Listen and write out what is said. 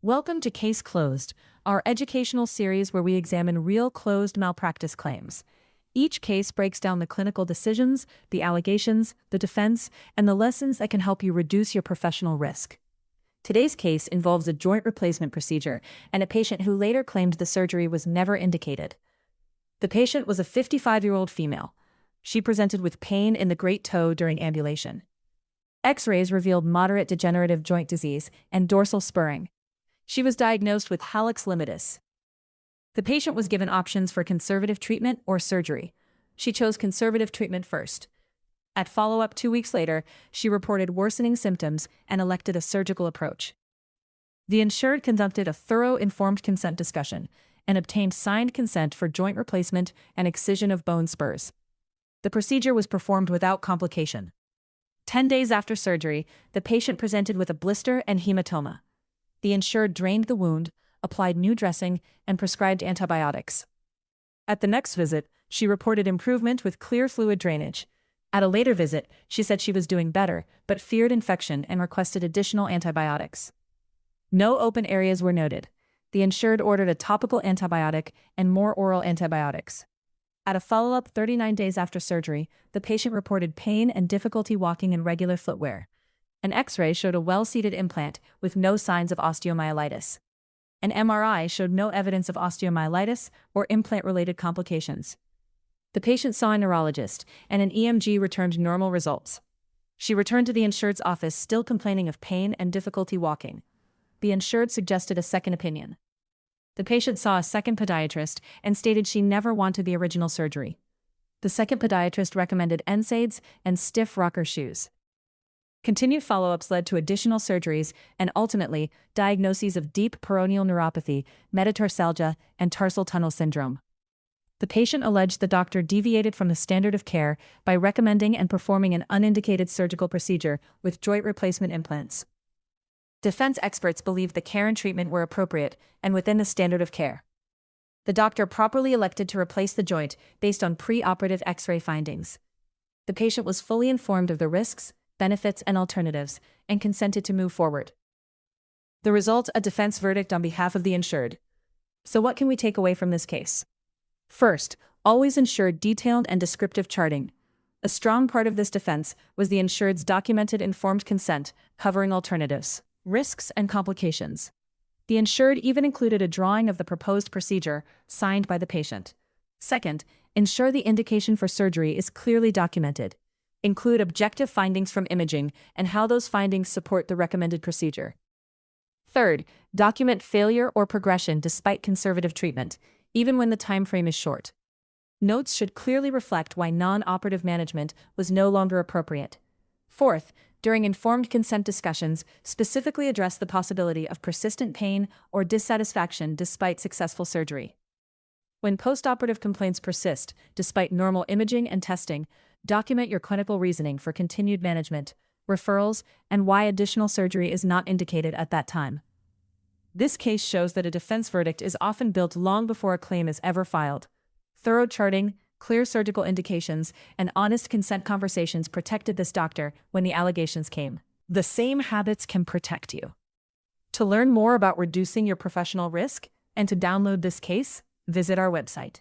Welcome to Case Closed, our educational series where we examine real closed malpractice claims. Each case breaks down the clinical decisions, the allegations, the defense, and the lessons that can help you reduce your professional risk. Today's case involves a joint replacement procedure and a patient who later claimed the surgery was never indicated. The patient was a 55-year-old female. She presented with pain in the great toe during ambulation. X-rays revealed moderate degenerative joint disease and dorsal spurring. She was diagnosed with hallux limitus. The patient was given options for conservative treatment or surgery. She chose conservative treatment first. At follow-up 2 weeks later, she reported worsening symptoms and elected a surgical approach. The insured conducted a thorough informed consent discussion and obtained signed consent for joint replacement and excision of bone spurs. The procedure was performed without complication. 10 days after surgery, the patient presented with a blister and hematoma. The insured drained the wound, applied new dressing, and prescribed antibiotics. At the next visit, she reported improvement with clear fluid drainage. At a later visit, she said she was doing better, but feared infection and requested additional antibiotics. No open areas were noted. The insured ordered a topical antibiotic and more oral antibiotics. At a follow-up 39 days after surgery, the patient reported pain and difficulty walking in regular footwear. An X-ray showed a well-seated implant with no signs of osteomyelitis. An MRI showed no evidence of osteomyelitis or implant-related complications. The patient saw a neurologist, and an EMG returned normal results. She returned to the insured's office still complaining of pain and difficulty walking. The insured suggested a second opinion. The patient saw a second podiatrist and stated she never wanted the original surgery. The second podiatrist recommended NSAIDs and stiff rocker shoes. Continued follow-ups led to additional surgeries and ultimately diagnoses of deep peroneal neuropathy, metatarsalgia, and tarsal tunnel syndrome. The patient alleged the doctor deviated from the standard of care by recommending and performing an unindicated surgical procedure with joint replacement implants. Defense experts believed the care and treatment were appropriate and within the standard of care. The doctor properly elected to replace the joint based on pre-operative X-ray findings. The patient was fully informed of the risks, benefits, and alternatives, and consented to move forward. The result, a defense verdict on behalf of the insured. So what can we take away from this case? First, always ensure detailed and descriptive charting. A strong part of this defense was the insured's documented informed consent, covering alternatives, risks, and complications. The insured even included a drawing of the proposed procedure, signed by the patient. Second, ensure the indication for surgery is clearly documented. Include objective findings from imaging and how those findings support the recommended procedure. Third, document failure or progression despite conservative treatment, even when the time frame is short. Notes should clearly reflect why non-operative management was no longer appropriate. Fourth, during informed consent discussions, specifically address the possibility of persistent pain or dissatisfaction despite successful surgery. When post-operative complaints persist, despite normal imaging and testing, document your clinical reasoning for continued management, referrals, and why additional surgery is not indicated at that time. This case shows that a defense verdict is often built long before a claim is ever filed. Thorough charting, clear surgical indications, and honest consent conversations protected this doctor when the allegations came. The same habits can protect you. To learn more about reducing your professional risk and to download this case, visit our website.